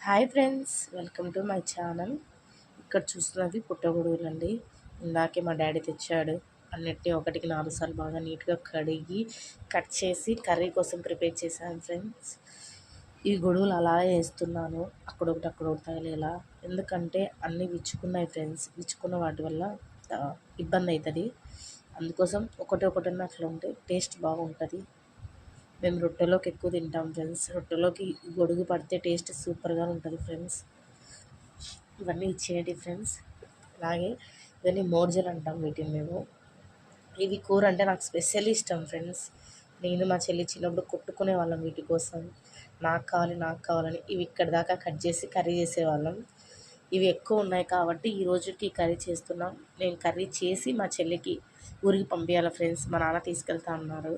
Hi friends, welcome to my channel. ఇక్కడ చూస్తున్నది పుట్టగొడుగులు అండి. ఇందాకే మా డాడీ తెచ్చాడు. అన్నిటినీ ఒకటికి 4 సార్లు బాగా నీట్గా కడిగి కట్ చేసి కర్రీ కోసం ప్రిపేర్ చేశాను ఫ్రెండ్స్. ఈ గొడుగులు అలా వేస్తున్నాను, అక్కడొకటి తగిలేలా. ఎందుకంటే అన్నీ విచ్చుకున్నాయి ఫ్రెండ్స్. విచ్చుకున్న వాటి వల్ల ఇబ్బంది అవుతుంది. అందుకోసం ఒకటి అట్లా ఉంటే టేస్ట్ బాగుంటుంది. మేము రొట్టెలోకి ఎక్కువ తింటాం ఫ్రెండ్స్. రొట్టెలోకి గొడుగు పడితే టేస్ట్ సూపర్గా ఉంటుంది ఫ్రెండ్స్. ఇవన్నీ ఇచ్చేయండి ఫ్రెండ్స్. అలాగే ఇవన్నీ మోర్జలు అంటాం వీటిని మేము. ఇవి కూర అంటే నాకు స్పెషల్లీ ఇష్టం ఫ్రెండ్స్. నేను మా చెల్లి చిన్నప్పుడు కొట్టుకునే వాళ్ళం వీటి కోసం. నాకు కావాలని ఇవి ఇక్కడ దాకా కట్ చేసి కర్రీ చేసేవాళ్ళం. ఇవి ఎక్కువ ఉన్నాయి కాబట్టి ఈ రోజుకి కర్రీ చేస్తున్నాం. నేను కర్రీ చేసి మా చెల్లికి ఊరికి పంపించాలి ఫ్రెండ్స్. మా నాన్న తీసుకెళ్తా అన్నారు.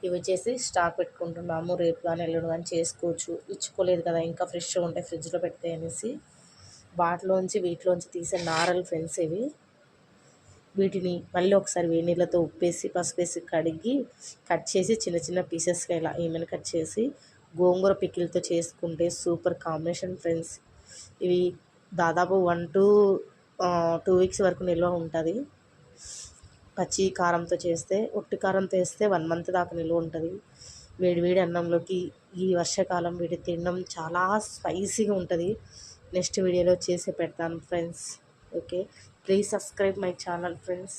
ఇవి వచ్చేసి స్టాక్ పెట్టుకుంటున్నాము. రేపు కానీ ఎల్లుండి కానీ చేసుకోవచ్చు. ఇచ్చుకోలేదు కదా, ఇంకా ఫ్రెష్గా ఉంటాయి ఫ్రిడ్జ్లో పెడితే అనేసి వీటిలోంచి తీసే నారలు ఫ్రెండ్స్ ఇవి. వీటిని మళ్ళీ ఒకసారి వేడి నీళ్ళతో ఉప్పేసి పసుపేసి కడిగి కట్ చేసి చిన్న చిన్న పీసెస్గా ఇలా ఏమైనా కట్ చేసి గోంగూర పికిల్తో చేసుకుంటే సూపర్ కాంబినేషన్ ఫ్రెండ్స్. ఇవి దాదాపు 1 to 2 weeks వరకు నిల్వ ఉంటుంది. పచ్చి కారంతో చేస్తే, ఒట్టి కారంతో వేస్తే 1 month దాకా నిల్వ ఉంటుంది. వేడి అన్నంలోకి ఈ వర్షాకాలం వీటి తినడం చాలా స్పైసీగా ఉంటుంది. నెక్స్ట్ వీడియోలో చేసి పెడతాను friends. Okay, please subscribe my channel friends.